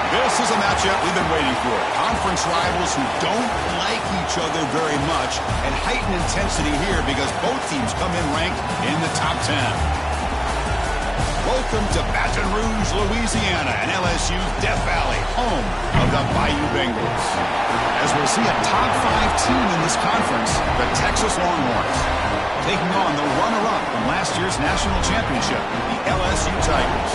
This is a matchup we've been waiting for. Conference rivals who don't like each other very much, and heightened intensity here because both teams come in ranked in the top 10. Welcome to Baton Rouge, Louisiana, and LSU's Death Valley, home of the Bayou Bengals. As we'll see a top 5 team in this conference, the Texas Longhorns, taking on the runner-up from last year's national championship, the LSU Tigers.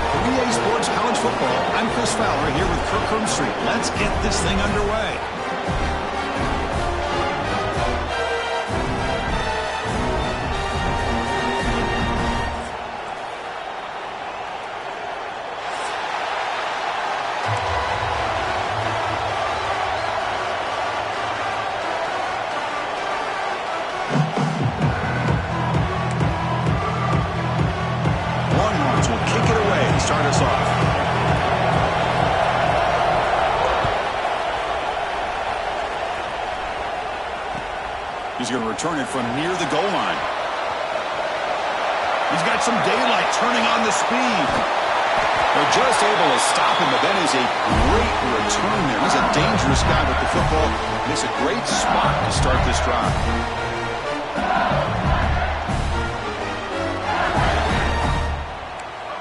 For EA Sports College Football, I'm Chris Fowler here with Kirk Herbstreit. Let's get this thing underway. He's going to return it from near the goal line. He's got some daylight turning on the speed. They're just able to stop him, but that is a great return there. He's a dangerous guy with the football. And it's a great spot to start this drive.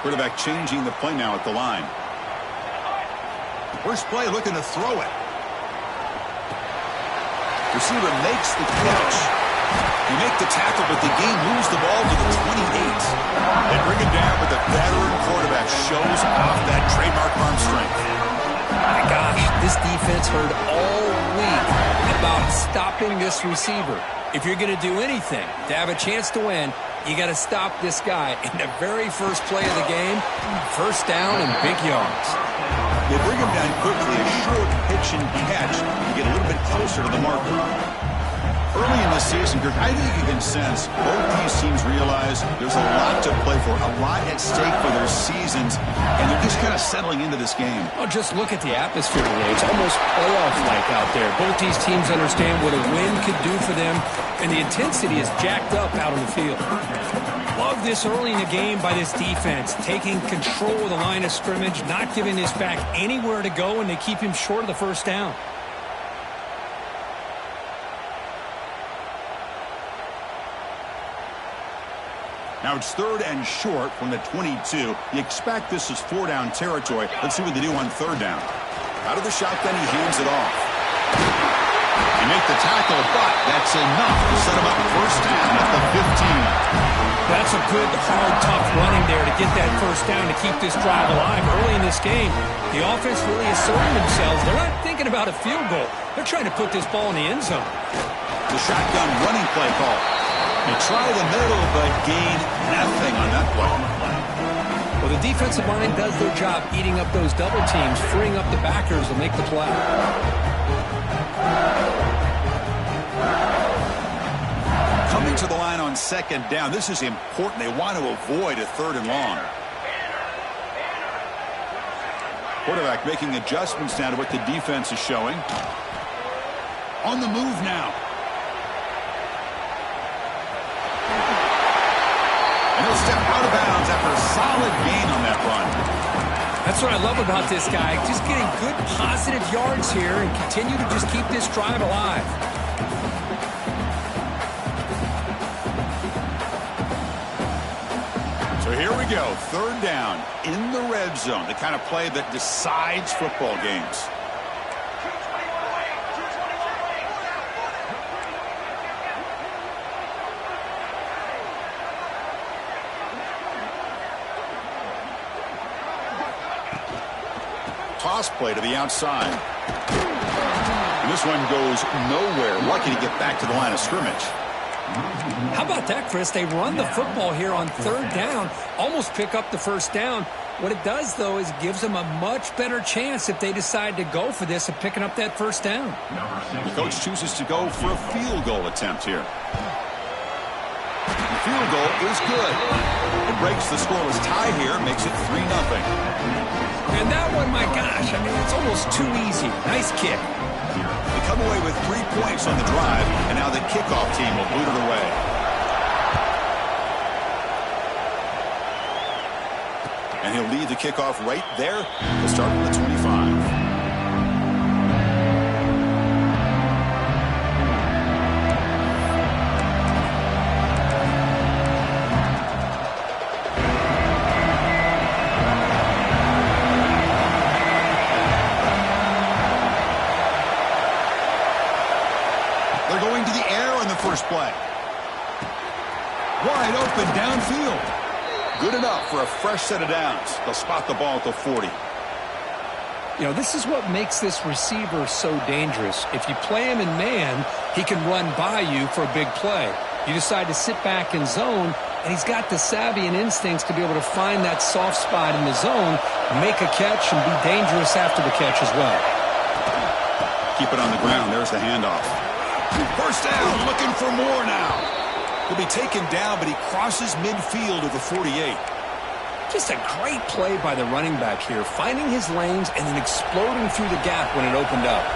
Quarterback changing the play now at the line. First play looking to throw it. Receiver makes the catch. You make the tackle, but the game moves the ball to the 28. They bring it down, but the veteran quarterback shows off that trademark arm strength. My gosh, this defense heard all week about stopping this receiver. If you're going to do anything to have a chance to win, you got to stop this guy. In the very first play of the game, first down and big yards. They bring him down quickly, a short pitch and catch, to get a little bit closer to the marker. Early in the season, Kirk, I think you can sense both these teams realize there's a lot to play for, a lot at stake for their seasons, and they're just kind of settling into this game. Oh, just look at the atmosphere today. It's almost playoff-like out there. Both these teams understand what a win could do for them, and the intensity is jacked up out on the field. Love this early in the game by this defense, taking control of the line of scrimmage, not giving this back anywhere to go, and they keep him short of the first down. Now it's 3rd and short from the 22. You expect this is 4-down territory. Let's see what they do on 3rd down. Out of the shotgun, he hands it off. They make the tackle, but that's enough to set him up first down at the 15. That's a good, hard, tough running there to get that first down to keep this drive alive. Early in this game, the offense really asserting themselves. They're not thinking about a field goal. They're trying to put this ball in the end zone. The shotgun running play call. They try the middle, but gain nothing on that play. Well, the defensive line does their job eating up those double teams, freeing up the backers to make the play. Coming to the line on 2nd down. This is important. They want to avoid a 3rd and long. Quarterback making adjustments now to what the defense is showing. On the move now. And he'll step out of bounds after a solid gain on that run. That's what I love about this guy. Just getting good positive yards here and continue to just keep this drive alive. So here we go, 3rd down in the red zone, the kind of play that decides football games. Toss play to the outside. And this one goes nowhere. Lucky to get back to the line of scrimmage. How about that, Chris? They run the football here on 3rd down, almost pick up the first down. What it does, though, is it gives them a much better chance if they decide to go for this of picking up that first down. The coach chooses to go for a field goal attempt here. The field goal is good. It breaks the scoreless tie here, makes it 3-0. And that one, my gosh, I mean, it's almost too easy. Nice kick. They come away with 3 points on the drive, and now the kickoff team will boot it away. And he'll lead the kickoff right there to start with the 25. They're going to the air on the first play. Wide open downfield. Good enough for a fresh set of downs. They'll spot the ball at the 40. You know, this is what makes this receiver so dangerous. If you play him in man, he can run by you for a big play. You decide to sit back in zone, and he's got the savvy and instincts to be able to find that soft spot in the zone, make a catch, and be dangerous after the catch as well. Keep it on the ground. There's the handoff. First down, looking for more now. He'll be taken down, but he crosses midfield of the 48. Just a great play by the running back here, finding his lanes and then exploding through the gap when it opened up.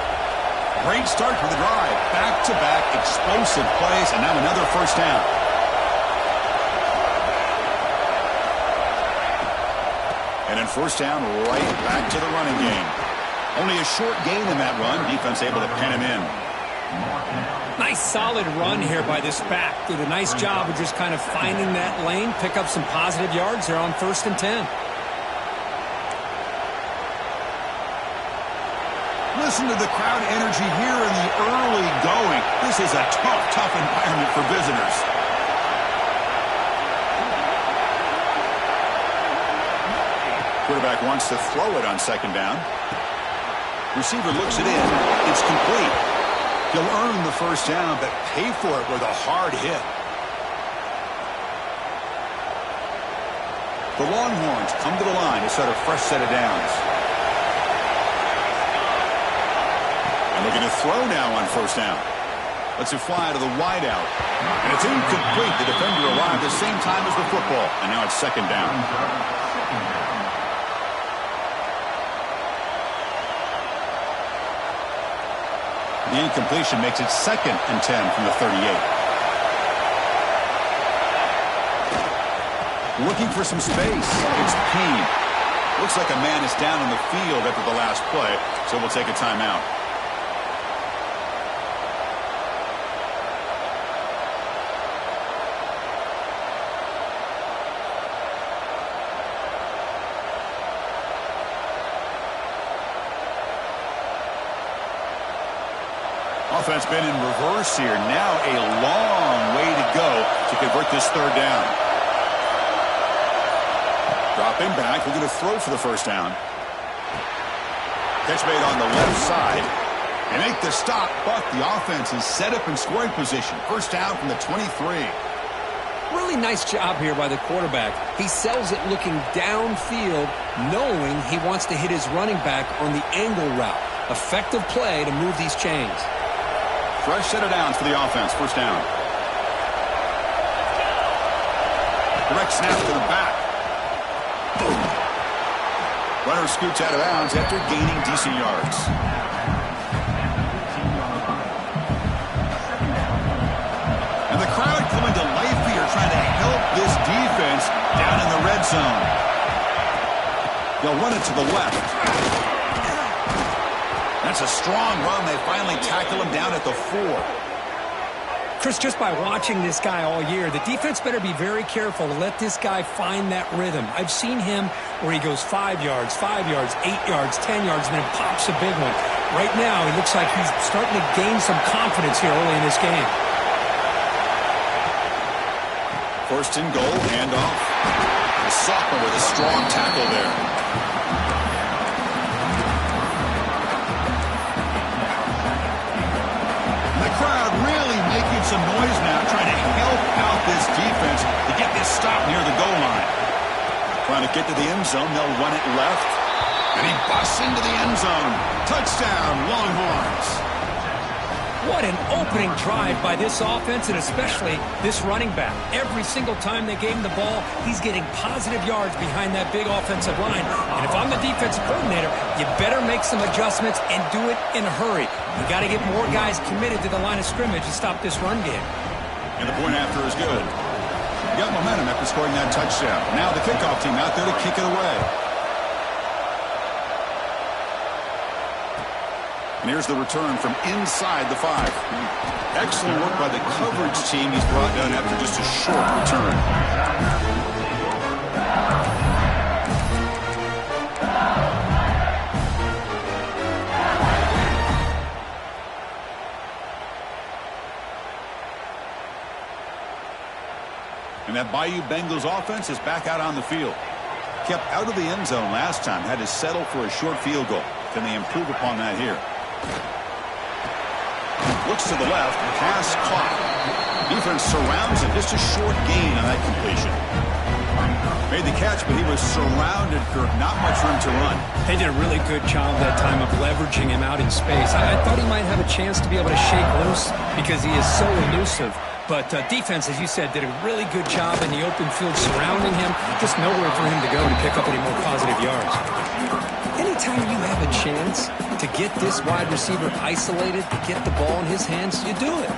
Great start to the drive. Back-to-back explosive plays, and now another first down. And then first down, right back to the running game. Only a short gain in that run. Defense able to pen him in. Nice solid run here by this back. Did a nice job of just kind of finding that lane, pick up some positive yards there on 1st and 10. Listen to the crowd energy here in the early going. This is a tough environment for visitors. Quarterback wants to throw it on 2nd down. Receiver looks it in. It's complete. He'll earn the first down, but pay for it with a hard hit. The Longhorns come to the line to set a fresh set of downs. And looking to throw now on 1st down. Lets it fly to the wideout. And it's incomplete. The defender arrived at the same time as the football. And now it's 2nd down. The incompletion makes it 2nd and 10 from the 38. Looking for some space. It's Payne. Looks like a man is down on the field after the last play, so we'll take a timeout. Offense been in reverse here. Now a long way to go to convert this 3rd down. Dropping back, looking to throw for the first down. Catch made on the left side. They make the stop, but the offense is set up in scoring position. First down from the 23. Really nice job here by the quarterback. He sells it looking downfield, knowing he wants to hit his running back on the angle route. Effective play to move these chains. Fresh set of downs for the offense. First down. Direct snap to the back. Boom. Runner scoots out of bounds after gaining decent yards. And the crowd coming to life here, trying to help this defense down in the red zone. They'll run it to the left. That's a strong run. They finally tackle him down at the 4. Chris, just by watching this guy all year, the defense better be very careful to let this guy find that rhythm. I've seen him where he goes 5 yards, 8 yards, 10 yards, and then pops a big one. Right now, he looks like he's starting to gain some confidence here early in this game. 1st and goal, handoff. The sophomore with a strong tackle there. Crowd really making some noise now, trying to help out this defense to get this stop near the goal line. Trying to get to the end zone, they'll run it left. And he busts into the end zone. Touchdown, Longhorns. What an opening drive by this offense, and especially this running back. Every single time they gave him the ball, he's getting positive yards behind that big offensive line. And if I'm the defensive coordinator, you better make some adjustments and do it in a hurry. You got to get more guys committed to the line of scrimmage to stop this run game. And the point after is good. got momentum after scoring that touchdown. Now the kickoff team out there to kick it away. And here's the return from inside the 5. Excellent work by the coverage team. He's brought down after just a short return. And that Bayou Bengals offense is back out on the field. Kept out of the end zone last time. Had to settle for a short field goal. Can they improve upon that here? Looks to the left. Pass caught. Defense surrounds him. Just a short gain on that completion. Made the catch, but he was surrounded, Kirk. Not much room to run. They did a really good job that time of leveraging him out in space. I thought he might have a chance to be able to shake loose because he is so elusive. But defense, as you said, did a really good job in the open field surrounding him. Just nowhere for him to go to pick up any more positive yards. Anytime you have a chance to get this wide receiver isolated, to get the ball in his hands, you do it.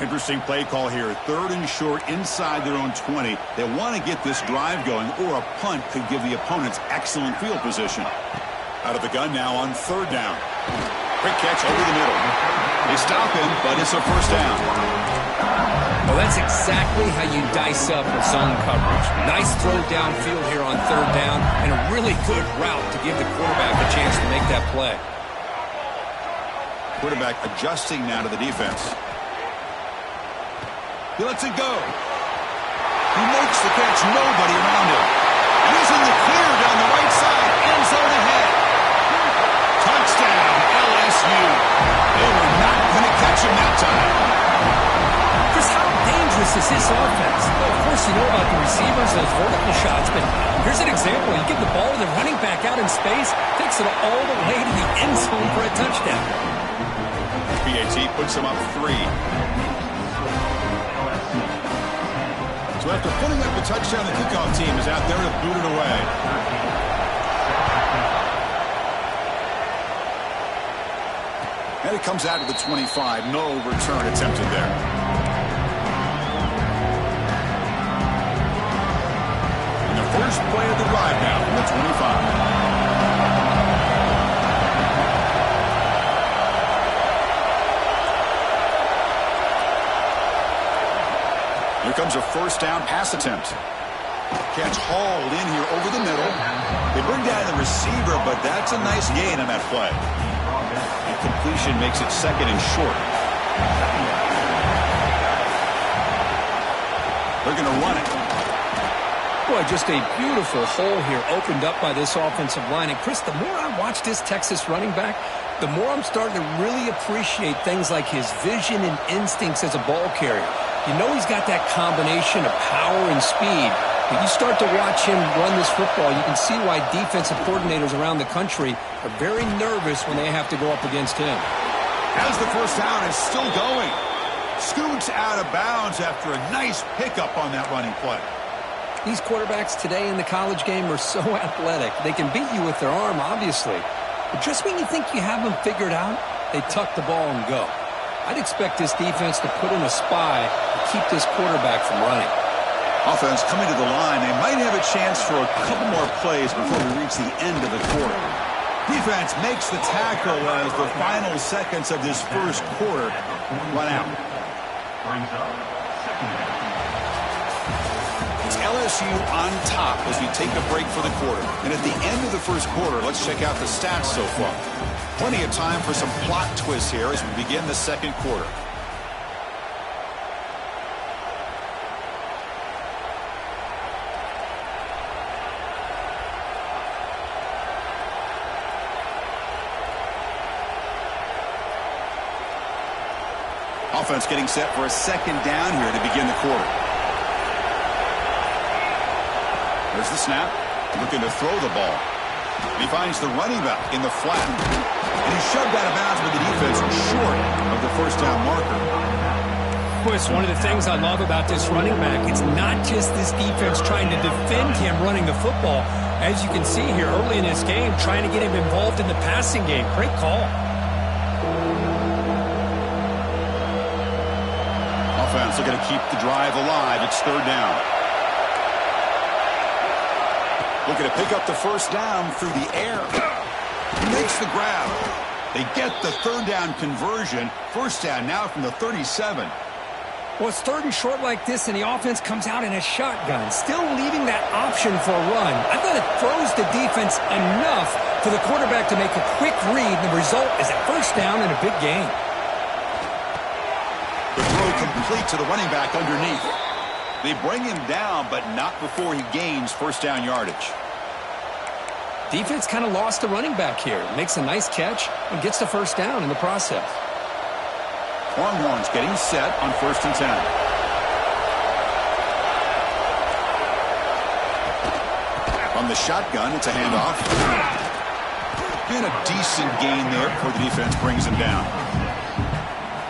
Interesting play call here. 3rd and short inside their own 20. They want to get this drive going, or a punt could give the opponents excellent field position. Out of the gun now on 3rd down. Quick catch over the middle. They stop him, but it's a first down. Well, that's exactly how you dice up a zone coverage. Nice throw downfield here on 3rd down, and a really good route to give the quarterback a chance to make that play. Quarterback adjusting now to the defense. He lets it go. He makes the catch, nobody around him. And he's in the clear down the right side, end zone ahead. Touchdown, LSU. They were not going to catch him that time. Chris, how dangerous is this offense? Well, of course, you know about the receivers, those vertical shots, but here's an example. You give the ball to the running back out in space, takes it all the way to the end zone for a touchdown. BAT puts him up 3. So after putting up the touchdown, the kickoff team is out there to boot it away. And it comes out to the 25. No return attempted there. And the first play of the drive now from the 25. Here comes a first down pass attempt. Catch hauled in here over the middle. They bring down the receiver, but that's a nice gain on that play. And completion makes it 2nd and short. They're going to run it. Boy, just a beautiful hole here opened up by this offensive line. And, Chris, the more I watch this Texas running back, the more I'm starting to really appreciate things like his vision and instincts as a ball carrier. You know he's got that combination of power and speed. But you start to watch him run this football, you can see why defensive coordinators around the country are very nervous when they have to go up against him. As the first down is still going. Scoots out of bounds after a nice pickup on that running play. These quarterbacks today in the college game are so athletic. They can beat you with their arm, obviously. But just when you think you have them figured out, they tuck the ball and go. I'd expect this defense to put in a spy to keep this quarterback from running. Offense coming to the line. They might have a chance for a couple more plays before we reach the end of the quarter. Defense makes the tackle as the final seconds of this first quarter run out. It's LSU on top as we take a break for the quarter. And at the end of the first quarter, let's check out the stats so far. Plenty of time for some plot twists here as we begin the second quarter. Offense getting set for a second down here to begin the quarter. There's the snap. Looking to throw the ball. He finds the running back in the flat. And he's shoved out of bounds with the defense short of the first down marker. Chris, one of the things I love about this running back, it's not just this defense trying to defend him running the football. As you can see here early in this game, trying to get him involved in the passing game. Great call. offense looking to keep the drive alive. It's third down. Looking to pick up the first down through the air. He makes the grab. They get the third down conversion. First down now from the 37. Well, it's third and short like this, and the offense comes out in a shotgun, still leaving that option for a run. I thought it throws the defense enough for the quarterback to make a quick read. The result is a first down and a big gain. The throw complete to the running back underneath. They bring him down, but not before he gains first down yardage. Defense kind of lost the running back here. Makes a nice catch and gets the first down in the process. Longhorns getting set on 1st and 10. From the shotgun, it's a handoff. And a decent gain there before the defense brings him down.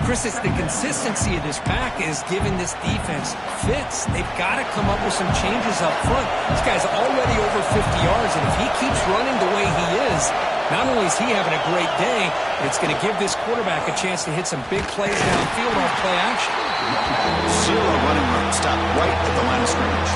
Chris, it's the consistency of this pack is giving this defense fits. They've got to come up with some changes up front. This guy's already over 50 yards, and if he keeps running the way he is, not only is he having a great day, but it's going to give this quarterback a chance to hit some big plays downfield off play action. Zero running room. Stop right at the line of scrimmage.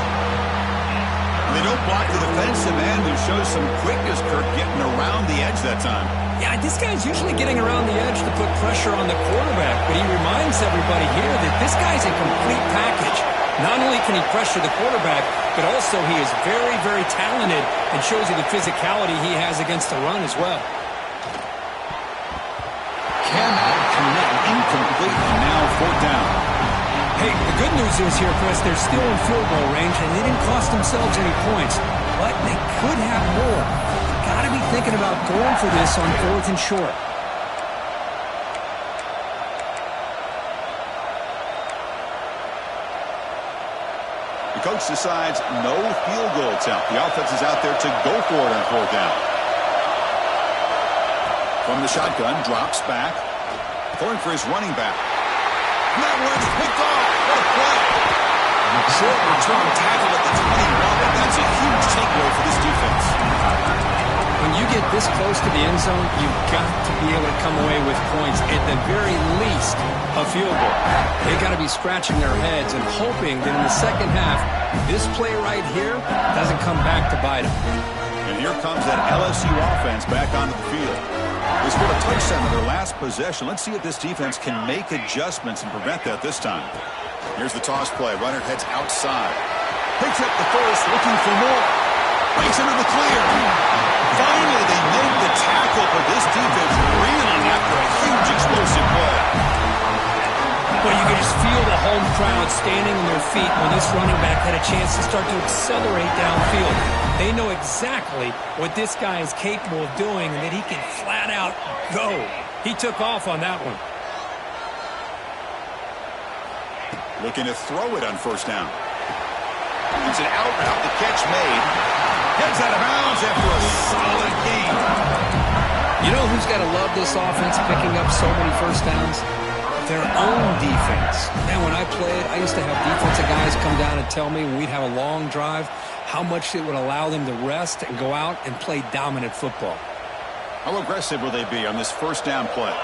They don't block the defensive end, who shows some quickness, Kirk, getting around the edge that time. Yeah, this guy's usually getting around the edge to put pressure on the quarterback, but he reminds everybody here that this guy's a complete package. Not only can he pressure the quarterback, but also he is very, very talented and shows you the physicality he has against the run as well. Cannot connect, incomplete, and now fourth down. Hey, the good news is here, Chris, they're still in field goal range, and they didn't cost themselves any points, but they could have more. Got to be thinking about going for this on 4th and short. The coach decides no field goal attempt. The offense is out there to go for it on 4th down. From the shotgun, drops back, throwing for his running back. And that one's picked off. What a play. Short return tackle at the 21, and that's a huge takeaway for this defense. When you get this close to the end zone, you've got to be able to come away with points, at the very least a field goal. They've got to be scratching their heads and hoping that in the second half, this play right here doesn't come back to bite them. And here comes that LSU offense back onto the field. They scored a touchdown in their last possession. Let's see if this defense can make adjustments and prevent that this time. Here's the toss play. Runner heads outside. Picks up the first, looking for more. Breaks into the clear. Finally, they made the tackle, but this defense reeling after a huge explosive play. Well, you can just feel the home crowd standing on their feet when this running back had a chance to start to accelerate downfield. They know exactly what this guy is capable of doing and that he can flat out go. He took off on that one. Looking to throw it on 1st down. It's an out route, the catch made. Gets out of bounds after a solid gain. You know who's got to love this offense picking up so many first downs? Their own defense. Man, when I played, I used to have defensive guys come down and tell me when we'd have a long drive how much it would allow them to rest and go out and play dominant football. How aggressive will they be on this first down play?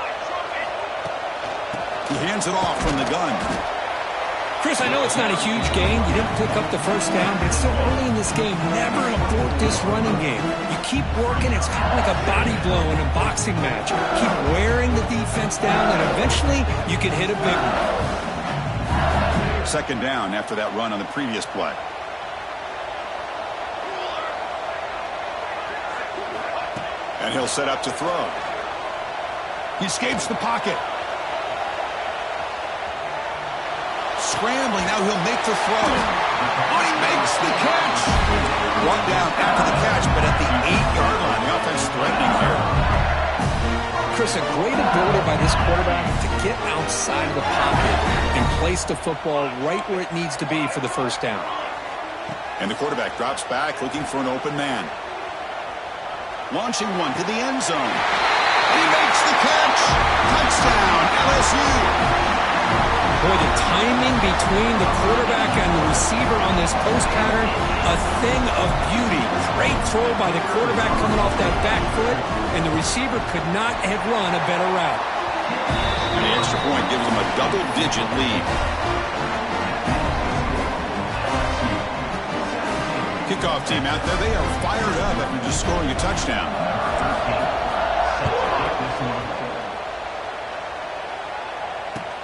He hands it off from the gun. Chris, I know it's not a huge gain. You didn't pick up the first down, but it's still early in this game. Never abort this running game. You keep working. It's kind of like a body blow in a boxing match. Keep wearing the defense down, and eventually you can hit a big one. Second down after that run on the previous play. And he'll set up to throw. He escapes the pocket. Scrambling, now he'll make the throw. Oh, he makes the catch. Brought down after the catch, but at the 8-yard line, the offense threatening here. Chris, a great ability by this quarterback to get outside of the pocket and place the football right where it needs to be for the first down. And the quarterback drops back, looking for an open man. Launching one to the end zone. And he makes the catch. Touchdown, LSU. Boy, the timing between the quarterback and the receiver on this post pattern, a thing of beauty. Great throw by the quarterback coming off that back foot, and the receiver could not have run a better route. And the extra point gives them a double-digit lead. Kickoff team out there, they are fired up after just scoring a touchdown.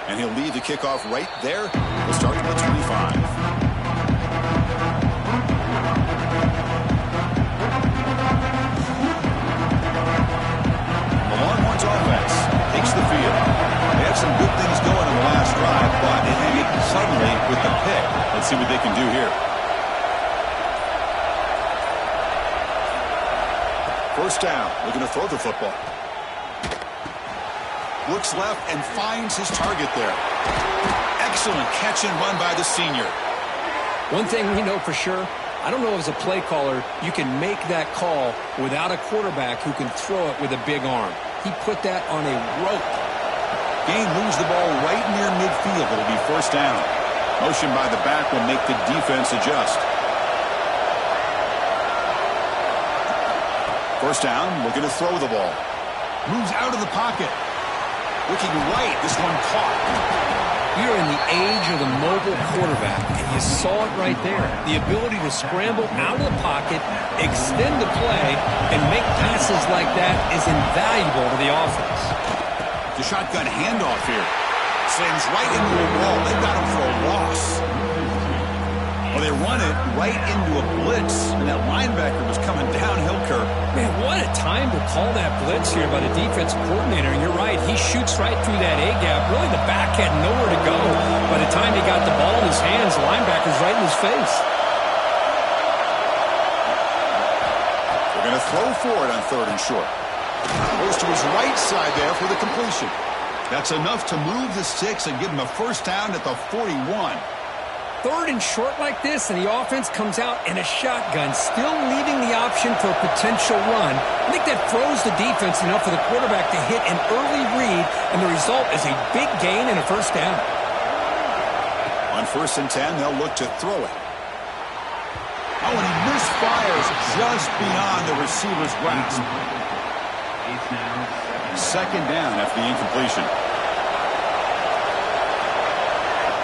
And he'll lead the kickoff right there. We'll start at the 25. The Longhorns offense takes the field. They have some good things going in the last drive, but it ended suddenly with the pick. Let's see what they can do here. First down, looking to throw the football. Looks left and finds his target there. Excellent catch and run by the senior. One thing we know for sure, I don't know as a play caller, you can make that call without a quarterback who can throw it with a big arm. He put that on a rope. Gain moves the ball right near midfield. It'll be first down. Motion by the back will make the defense adjust. First down, looking to throw the ball. Moves out of the pocket. Looking right, this one caught. You're in the age of the mobile quarterback, and you saw it right there. The ability to scramble out of the pocket, extend the play, and make passes like that is invaluable to the offense. The shotgun handoff here. Slams right into a wall. They've got him for a loss. Well, they run it right into a blitz, and that linebacker was coming downhill, Kirk. Man, what a time to call that blitz here by the defensive coordinator. And you're right, he shoots right through that A-gap. Really, the back had nowhere to go. By the time he got the ball in his hands, the linebacker's right in his face. They're going to throw for it on third and short. Goes to his right side there for the completion. That's enough to move the sticks and give him a first down at the 41. Third and short like this, and the offense comes out in a shotgun, still leaving the option for a potential run. I think that throws the defense enough for the quarterback to hit an early read, and the result is a big gain and a first down. On 1st and 10, they'll look to throw it. Oh, and he misfires just beyond the receiver's grasp. Second down after the incompletion.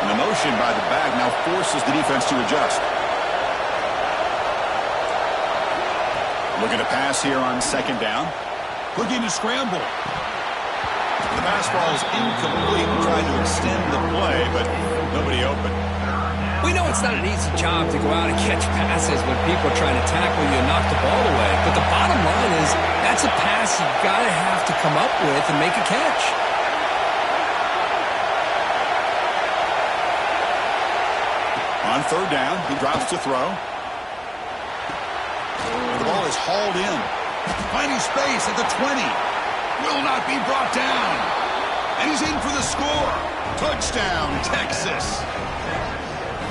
And the motion by the back now forces the defense to adjust. Looking to pass here on second down. Looking to scramble. The pass ball is incomplete and trying to extend the play, but nobody open. We know it's not an easy job to go out and catch passes when people are trying to tackle you and knock the ball away. But the bottom line is that's a pass you've got to have to come up with and make a catch. On third down, he drops to throw. The ball is hauled in. Finding space at the 20. Will not be brought down. And he's in for the score. Touchdown, Texas.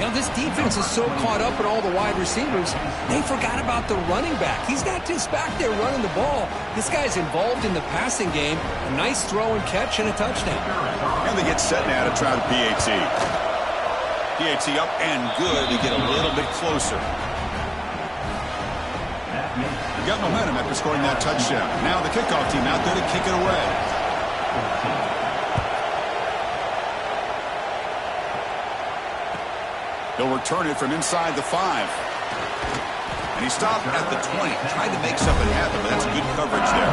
You know, this defense is so caught up in all the wide receivers, they forgot about the running back. He's not just back there running the ball. This guy's involved in the passing game. A nice throw and catch and a touchdown. And they get set now to try the PAT. PAT up and good to get a little bit closer. They got momentum after scoring that touchdown. Now the kickoff team out there to kick it away. They'll return it from inside the 5. And he stopped at the 20. Tried to make something happen, but that's good coverage there.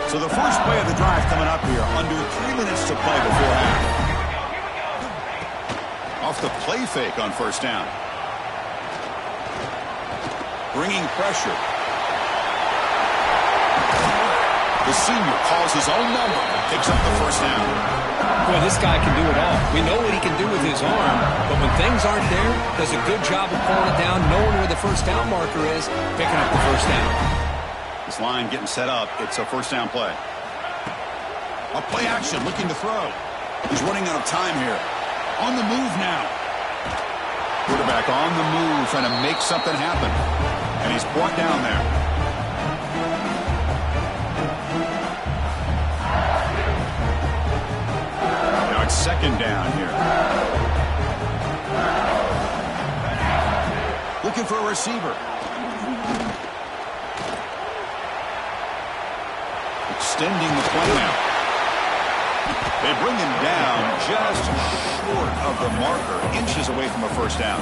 So the first play of the drive coming up here. Under 3 minutes to play before half. Off the play fake on first down. Bringing pressure. The senior calls his own number. Picks up the first down. Boy, this guy can do it all. We know what he can do with his arm, but when things aren't there, does a good job of pulling it down, knowing where the first down marker is, picking up the first down. This line getting set up. It's a first down play. A play action, looking to throw. He's running out of time here. On the move now. Quarterback on the move, trying to make something happen. And he's brought down there. Now it's second down here. Looking for a receiver. Extending the play now. They bring him down just short of the marker, inches away from a first down.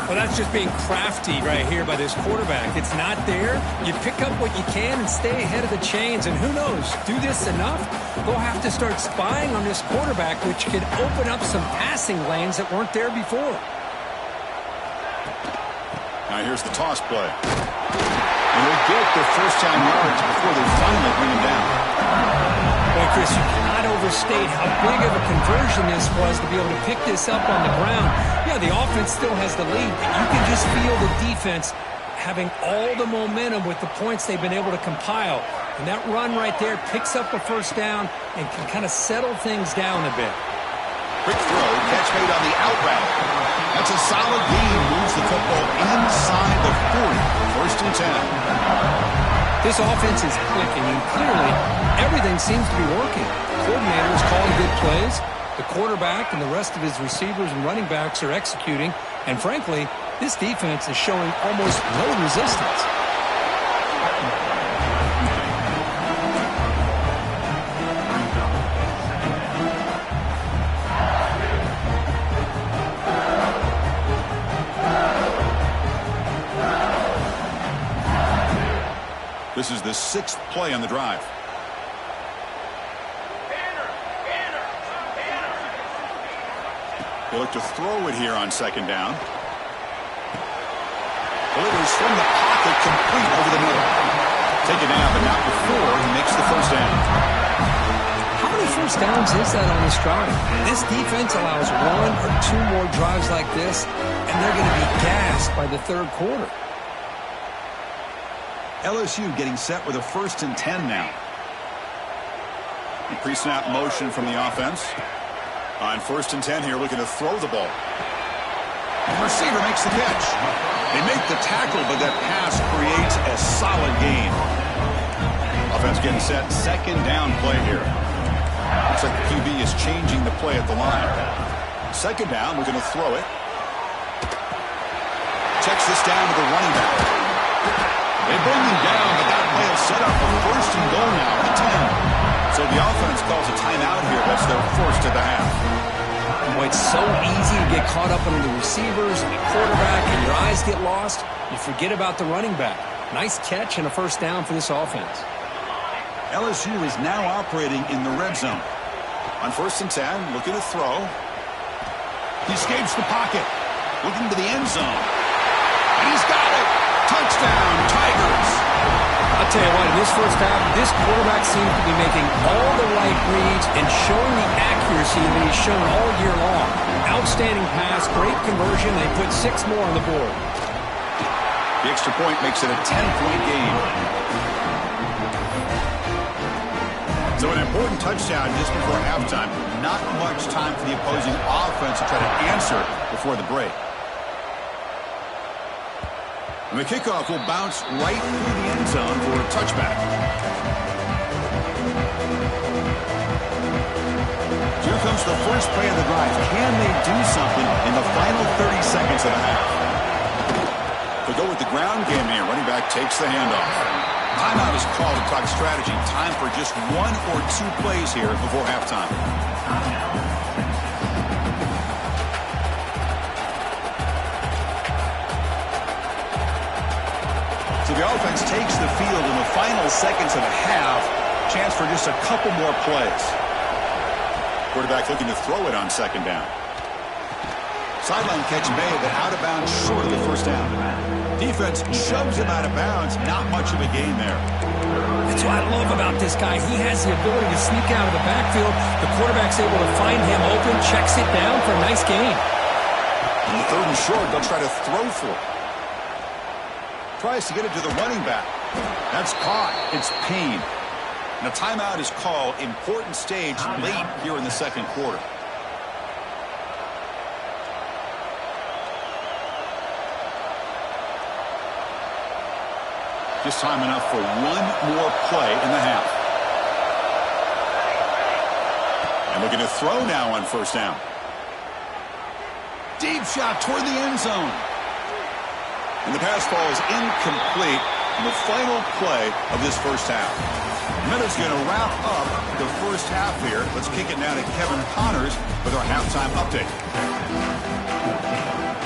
Well, that's just being crafty right here by this quarterback. It's not there. You pick up what you can and stay ahead of the chains. And who knows, do this enough, they'll have to start spying on this quarterback, which could open up some passing lanes that weren't there before. Now here's the toss play. And they'll get the first down yards before they finally bring him down. Boy, Chris, you cannot overstate how big of a conversion this was to be able to pick this up on the ground. Yeah, the offense still has the lead, but you can just feel the defense having all the momentum with the points they've been able to compile. And that run right there picks up a first down and can kind of settle things down a bit. Quick throw, catch made on the out route. That's a solid gain, moves the football inside the 40, first and 10. This offense is clicking, and clearly everything seems to be working. The coordinator is calling good plays. The quarterback and the rest of his receivers and running backs are executing. And frankly, this defense is showing almost no resistance. This is the 6th play on the drive. They look to throw it here on second down. Delivers from the pocket, complete over the middle. Taken down, but not before he makes the first down. How many first downs is that on this drive? This defense allows 1 or 2 more drives like this, and they're going to be gassed by the third quarter. LSU getting set with a first and 10 now. Pre-snap motion from the offense. On first and 10 here, looking to throw the ball. The receiver makes the catch. They make the tackle, but that pass creates a solid gain. Offense getting set, second down play here. Looks like the QB is changing the play at the line. Second down, we're going to throw it. Checks this down to the running back. They bring him down, but that play will set up a first and goal now at the 10. So the offense calls a timeout here. That's their first of the half. Boy, it's so easy to get caught up under the receivers and the quarterback, and your eyes get lost. You forget about the running back. Nice catch and a first down for this offense. LSU is now operating in the red zone. On first and 10, looking to throw. He escapes the pocket, looking to the end zone. And he's got it. Touchdown, Tigers. I'll tell you what, in this first half, this quarterback seems to be making all the right reads and showing the accuracy that he's shown all year long. Outstanding pass, great conversion. They put 6 more on the board. The extra point makes it a 10-point game. So an important touchdown just before halftime. Not much time for the opposing offense to try to answer before the break. And the kickoff will bounce right through the end zone for a touchback. Here comes the first play of the drive. Can they do something in the final 30 seconds of the half? They go with the ground game here. Running back takes the handoff. Timeout is called to talk strategy. Time for just 1 or 2 plays here before halftime. So the offense takes the field in the final seconds of the half. Chance for just a couple more plays. Quarterback looking to throw it on second down. Sideline catch made, but out of bounds short of the first down. Defense shoves him out of bounds. Not much of a gain there. That's what I love about this guy. He has the ability to sneak out of the backfield. The quarterback's able to find him open, checks it down for a nice gain. On the third and short, they'll try to throw for it. Tries to get it to the running back. That's caught. It's Payne. And a timeout is called. Important stage late here in the second quarter. Just time enough for 1 more play in the half. And looking to throw now on first down. Deep shot toward the end zone. And the pass falls incomplete in the final play of this first half. Minute's going to wrap up the first half here. Let's kick it now to Kevin Connors with our halftime update.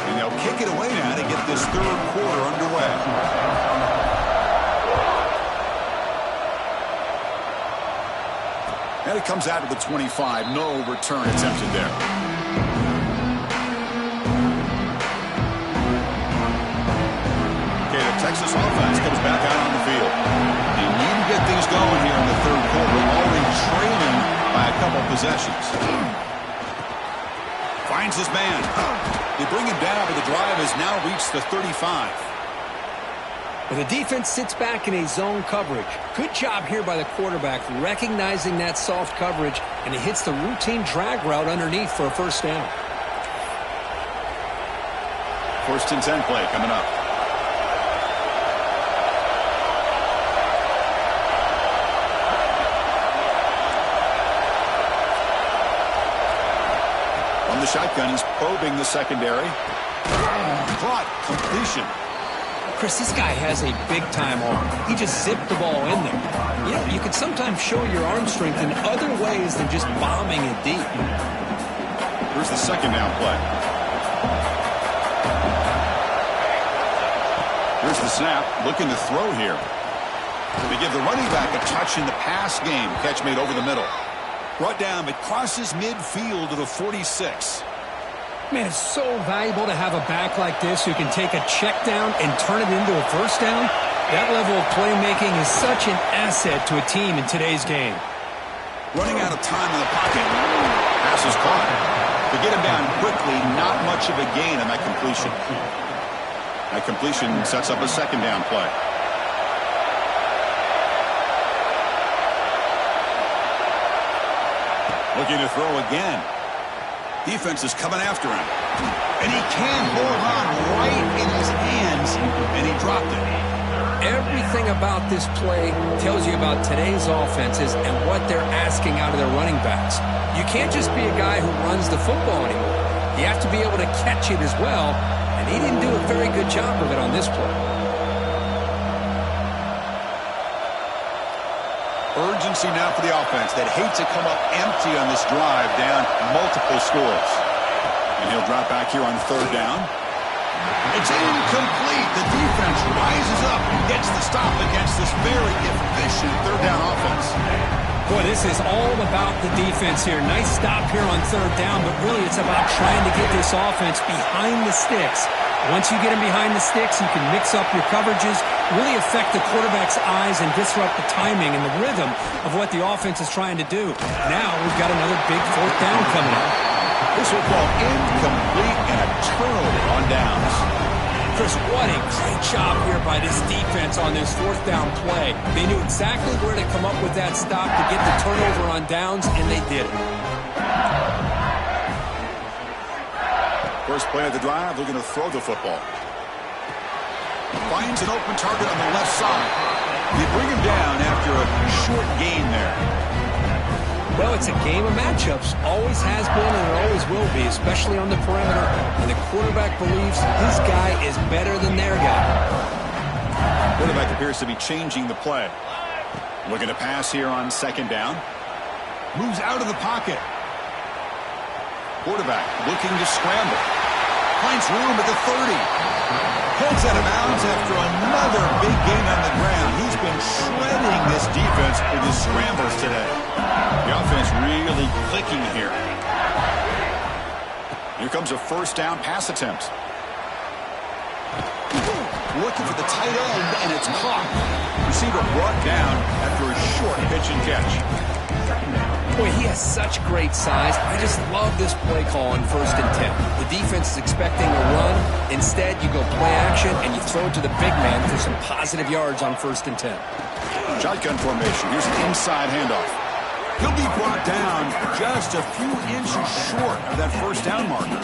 And they'll kick it away now to get this third quarter underway. And it comes out to the 25. No return attempted there. Okay, the Texas offense comes back out on the field. They need to get things going here in the third quarter, already trailing by a couple possessions. Finds his man. They bring him down, but the drive has now reached the 35. Well, the defense sits back in a zone coverage. Good job here by the quarterback, recognizing that soft coverage, and he hits the routine drag route underneath for a first down. First and 10 play coming up. On the shotgun, he's probing the secondary. Caught. Completion. Chris, this guy has a big-time arm. He just zipped the ball in there. You know, you can sometimes show your arm strength in other ways than just bombing it deep. Here's the second down play. Here's the snap. Looking to throw here. They give the running back a touch in the pass game. Catch made over the middle. Brought down, but crosses midfield to the 46. Man, it's so valuable to have a back like this who can take a check down and turn it into a first down. That level of playmaking is such an asset to a team in today's game. Running out of time in the pocket. Pass is caught. To get him down quickly, not much of a gain on that completion. That completion sets up a second down play. Looking to throw again. Defense is coming after him. And he can hold on right in his hands, and he dropped it. Everything about this play tells you about today's offenses and what they're asking out of their running backs. You can't just be a guy who runs the football anymore. You have to be able to catch it as well, and he didn't do a very good job of it on this play. Urgency now for the offense that hates to come up empty on this drive, down multiple scores. And he'll drop back here on third down. It's incomplete. The defense rises up and gets the stop against this very efficient third down offense. Boy, this is all about the defense here. Nice stop here on third down, but really it's about trying to get this offense behind the sticks. Once you get him behind the sticks, you can mix up your coverages, really affect the quarterback's eyes and disrupt the timing and the rhythm of what the offense is trying to do. Now we've got another big fourth down coming up. This will fall incomplete and a turnover on downs. Chris, what a great job here by this defense on this fourth down play. They knew exactly where to come up with that stop to get the turnover on downs, and they did it. First play of the drive, they're going to throw the football. Finds an open target on the left side. They bring him down after a short gain there. Well, it's a game of matchups. Always has been and it always will be, especially on the perimeter. And the quarterback believes his guy is better than their guy. Quarterback appears to be changing the play. Looking to pass here on second down. Moves out of the pocket. Quarterback looking to scramble. Finds room at the 30. Heads out of bounds after another big game on the ground. He's been shredding this defense with his scrambles today. The offense really clicking here. Here comes a first down pass attempt. Looking for the tight end, and it's caught. Receiver brought down after a short pitch and catch. Boy, he has such great size. I just love this play call on first and 10. The defense is expecting a run. Instead, you go play action, and you throw it to the big man for some positive yards on first and 10. Shotgun formation. Here's an inside handoff. He'll be brought down just a few inches short of that first down marker.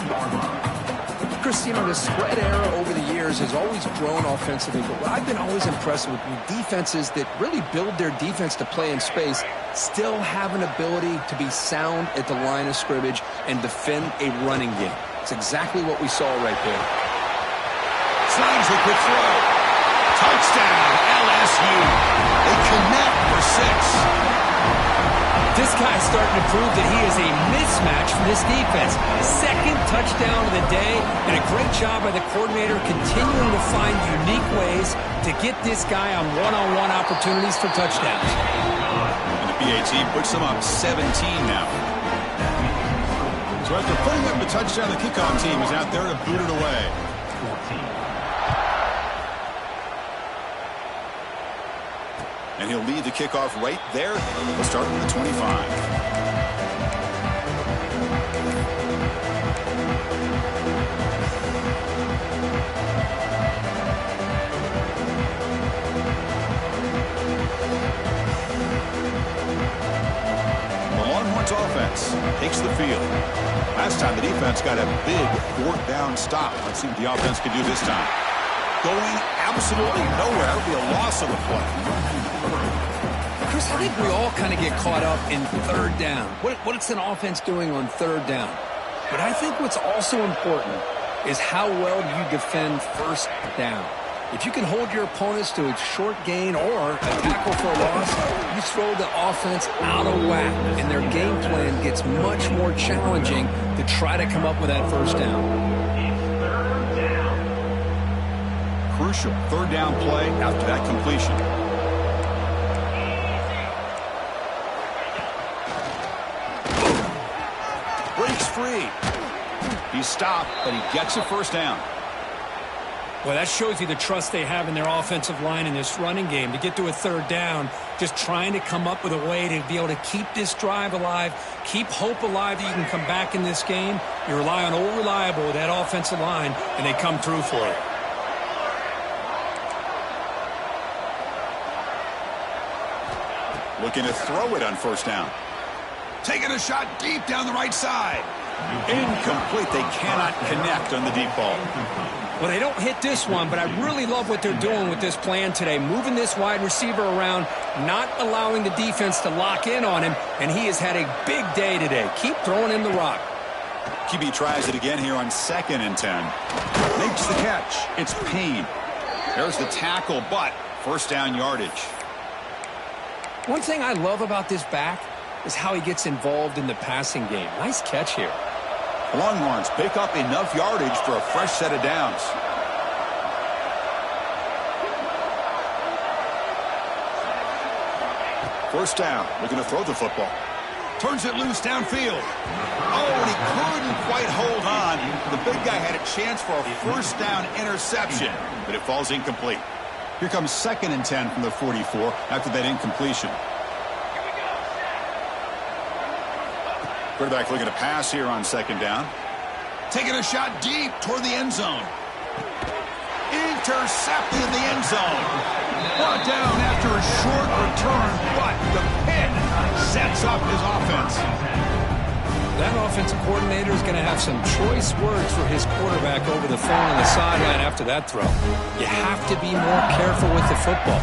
Chris, you know, the spread era over the years has always grown offensively, but what I've been always impressed with defenses that really build their defense to play in space still have an ability to be sound at the line of scrimmage and defend a running game. It's exactly what we saw right there. Slides the quick throw. Touchdown, LSU. They connect for This guy's starting to prove that he is a mismatch for this defense. Second touchdown of the day, and a great job by the coordinator continuing to find unique ways to get this guy on one-on-one opportunities for touchdowns. And the PAT puts them up 17 now. So after putting up the touchdown, the kickoff team is out there to boot it away. And he'll lead the kickoff right there. We'll start with the 25. The Longhorns offense takes the field. Last time the defense got a big fourth down stop. Let's see what the offense can do this time. Going absolutely nowhere. It'll be a loss of the play. Chris, I think we all kind of get caught up in third down. What's an offense doing on third down? But I think what's also important is how well you defend first down. If you can hold your opponents to a short gain or a tackle for a loss, you throw the offense out of whack, and their game plan gets much more challenging to try to come up with that first down. Crucial third down play after that completion. Breaks free. He's stopped, but he gets a first down. Well, that shows you the trust they have in their offensive line in this running game to get to a third down, just trying to come up with a way to be able to keep this drive alive, keep hope alive that you can come back in this game. You rely on Old Reliable, that offensive line, and they come through for it. Looking to throw it on first down. Taking a shot deep down the right side. Incomplete. They cannot connect on the deep ball. Well, they don't hit this one, but I really love what they're doing with this plan today. Moving this wide receiver around, not allowing the defense to lock in on him, and he has had a big day today. Keep throwing him the rock. QB tries it again here on 2nd and 10. Makes the catch. It's Payne. There's the tackle, but first down yardage. One thing I love about this back is how he gets involved in the passing game. Nice catch here. Longhorns pick up enough yardage for a fresh set of downs. First down, looking to throw the football. Turns it loose downfield. Oh, and he couldn't quite hold on. The big guy had a chance for a first down interception, but it falls incomplete. Here comes 2nd and 10 from the 44 after that incompletion. Quarterback looking to pass here on 2nd down. Taking a shot deep toward the end zone. Intercepted in the end zone. Brought down after a short return, but the pin sets up his offense. That offensive coordinator is going to have some choice words for his quarterback over the phone on the sideline after that throw. You have to be more careful with the football.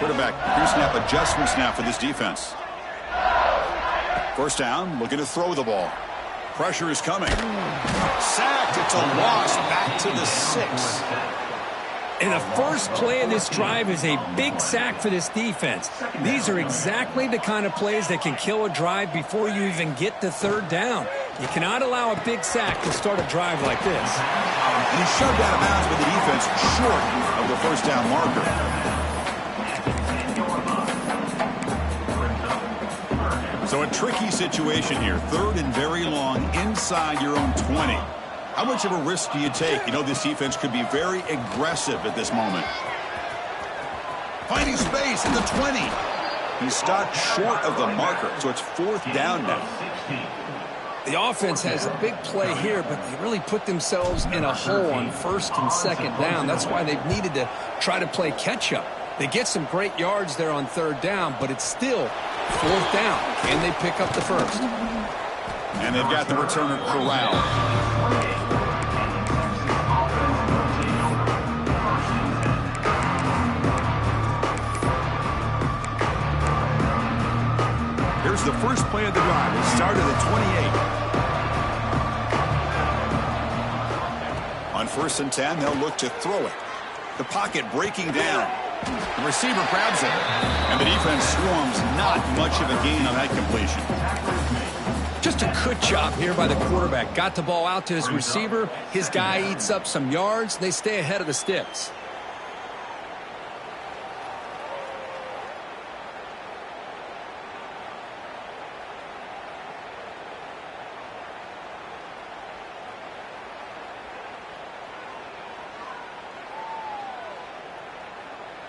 Quarterback, pre-snap adjustments now for this defense. First down, looking to throw the ball. Pressure is coming. Sacked. It's a loss back to the 6. And the first play of this drive is a big sack for this defense. These are exactly the kind of plays that can kill a drive before you even get to third down. You cannot allow a big sack to start a drive like this. And he's shoved out of bounds with the defense short of the first down marker. So a tricky situation here. 3rd and very long inside your own 20. How much of a risk do you take? You know this defense could be very aggressive at this moment. Finding space at the 20. He's stopped short of the marker, so it's 4th down now. The offense has a big play here, but they really put themselves in a hole on 1st and 2nd down. That's why they've needed to try to play catch-up. They get some great yards there on 3rd down, but it's still 4th down. Can they pick up the first? And they've got the returner corralled. Here's the first play of the drive. It started at 28. On 1st and 10, they'll look to throw it. The pocket breaking down. The receiver grabs it, and the defense swarms. Not much of a gain on that completion. Just a good job here by the quarterback. Got the ball out to his receiver. His guy eats up some yards. They stay ahead of the sticks.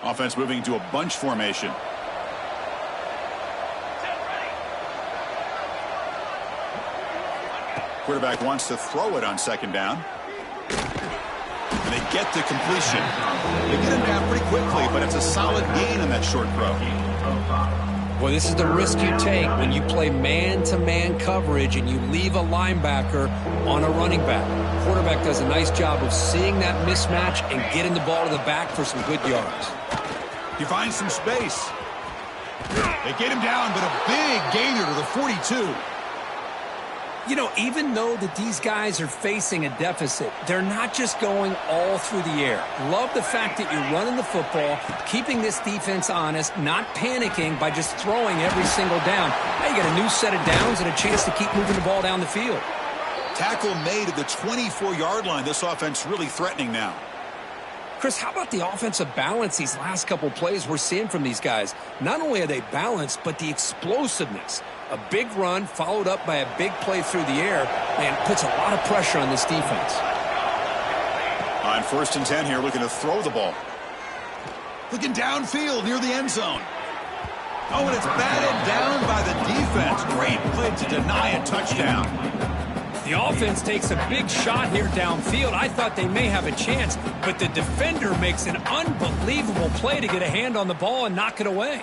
Offense moving to a bunch formation. Quarterback wants to throw it on second down. And they get the completion. They get him down pretty quickly, but it's a solid gain on that short throw. Well, this is the risk you take when you play man-to-man coverage and you leave a linebacker on a running back. Quarterback does a nice job of seeing that mismatch and getting the ball to the back for some good yards. He finds some space. They get him down, but a big gainer to the 42. You know, even though that these guys are facing a deficit, they're not just going all through the air. Love the fact that you're running the football, keeping this defense honest, not panicking by just throwing every single down. Now you got a new set of downs and a chance to keep moving the ball down the field. Tackle made at the 24-yard line. This offense really threatening now. Chris, how about the offensive balance these last couple plays we're seeing from these guys? Not only are they balanced, but the explosiveness. A big run followed up by a big play through the air, and puts a lot of pressure on this defense. On 1st and 10 here, looking to throw the ball. Looking downfield near the end zone. Oh, and it's batted down by the defense. Great play to deny a touchdown. The offense takes a big shot here downfield. I thought they may have a chance, but the defender makes an unbelievable play to get a hand on the ball and knock it away.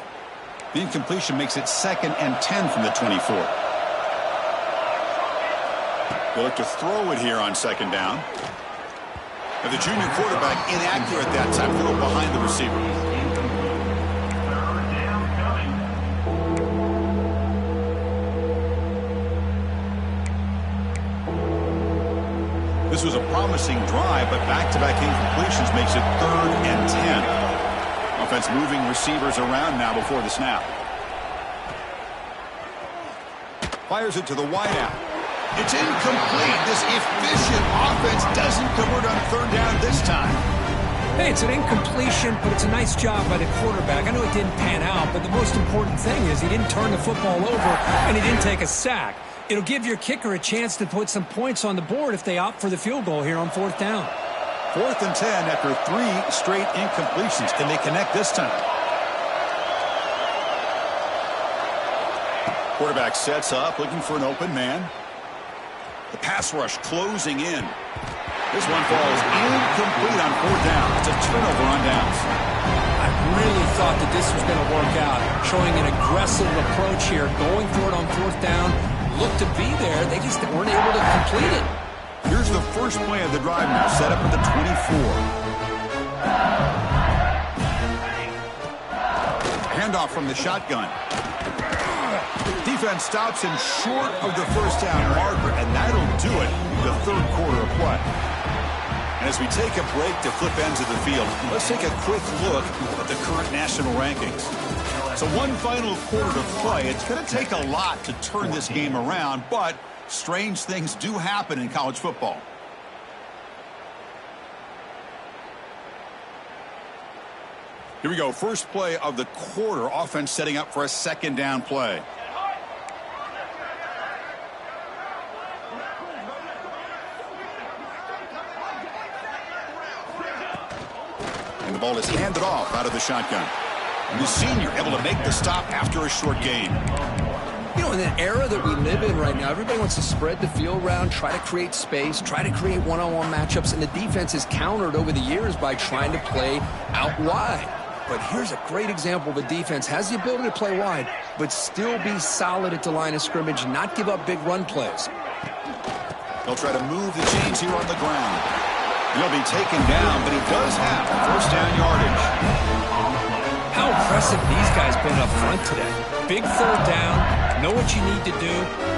The incompletion makes it 2nd and 10 from the 24. They look to throw it here on 2nd down. And the junior quarterback inaccurate that time, throw behind the receiver. This was a promising drive, but back-to-back incompletions makes it 3rd and 10. Offense moving receivers around now before the snap. Fires it to the wideout. It's incomplete. This efficient offense doesn't convert on 3rd down this time. Hey, it's an incompletion, but it's a nice job by the quarterback. I know it didn't pan out, but the most important thing is he didn't turn the football over and he didn't take a sack. It'll give your kicker a chance to put some points on the board if they opt for the field goal here on 4th down. 4th and 10 after 3 straight incompletions. Can they connect this time? Quarterback sets up, looking for an open man. The pass rush closing in. This one falls incomplete on 4th down. It's a turnover on downs. I really thought that this was going to work out. Showing an aggressive approach here, going for it on 4th down. Looked to be there. They just weren't able to complete it. Here's the first play of the drive now, set up at the 24. Handoff from the shotgun. Defense stops him short of the 1st down marker, and that'll do it the 3rd quarter of play. And as we take a break to flip ends of the field, let's take a quick look at the current national rankings. So one final quarter to play. It's going to take a lot to turn this game around, but strange things do happen in college football. Here we go. First play of the quarter. Offense setting up for a 2nd down play. And the ball is handed off out of the shotgun. And the senior able to make the stop after a short gain. You know, in an era that we live in right now, everybody wants to spread the field around, try to create space, try to create one-on-one matchups, and the defense is countered over the years by trying to play out wide. But here's a great example of a defense has the ability to play wide, but still be solid at the line of scrimmage, not give up big run plays. They'll try to move the chains here on the ground. He'll be taken down, but he does have 1st down yardage. How impressive these guys been up front today. Big 3rd down, know what you need to do,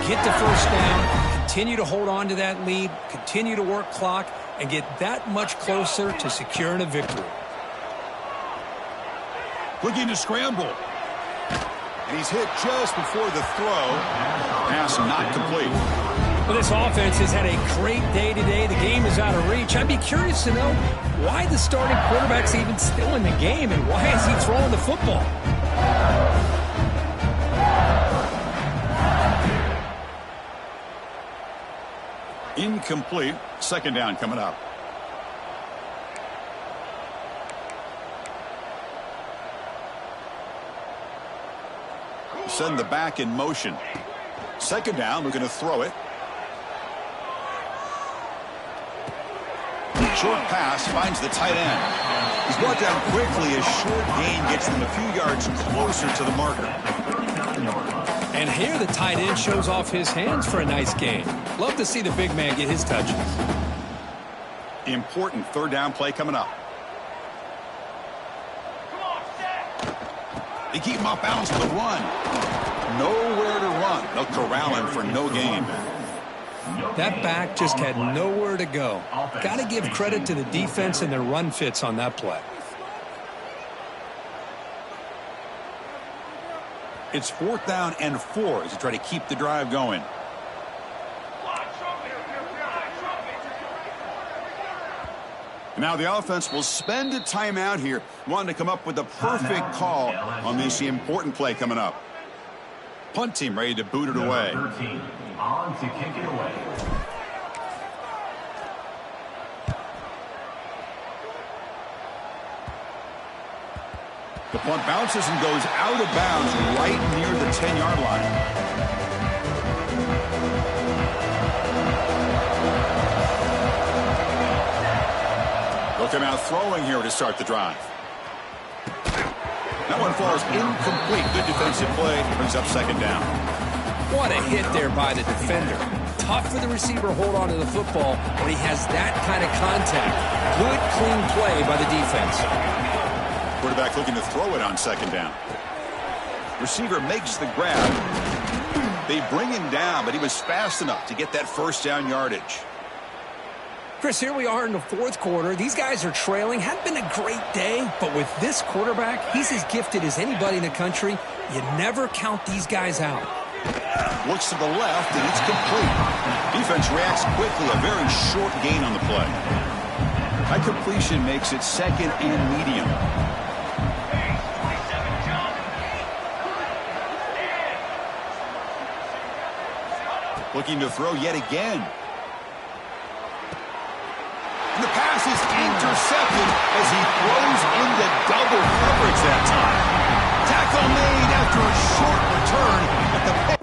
get the 1st down, continue to hold on to that lead, continue to work clock, and get that much closer to securing a victory. Looking to scramble. And he's hit just before the throw. Pass not complete. Well, this offense has had a great day today. The game is out of reach. I'd be curious to know why the starting quarterback's even still in the game and why is he throwing the football? Incomplete. Second down coming up. Send the back in motion. Second down, looking to throw it. Short pass finds the tight end. He's brought down quickly as short gain gets them a few yards closer to the marker. And here the tight end shows off his hands for a nice gain. Love to see the big man get his touches. Important third down play coming up. They keep him off balance with the run. Nowhere to run. They'll corral him for no gain. That back just had nowhere to go. Got to give credit to the defense and their run fits on that play. It's 4th down and 4 as they try to keep the drive going. Now the offense will spend a timeout here, wanting to come up with the perfect call on this important play coming up. Punt team ready to boot it away. On to kick it away. The punt bounces and goes out of bounds right near the 10-yard line. They'll come out throwing here to start the drive. That one falls incomplete. Good defensive play. Brings up second down. What a hit there by the defender. Tough for the receiver to hold on to the football when he has that kind of contact. Good, clean play by the defense. Quarterback looking to throw it on second down. Receiver makes the grab. They bring him down, but he was fast enough to get that first down yardage. Chris, here we are in the fourth quarter. These guys are trailing. Hadn't been a great day, but with this quarterback, he's as gifted as anybody in the country. You never count these guys out. Looks to the left, and it's complete. Defense reacts quickly. A very short gain on the play. High completion makes it second and medium. Looking to throw yet again. And the pass is intercepted as he throws into double coverage that time. Tackle made after a short return, but the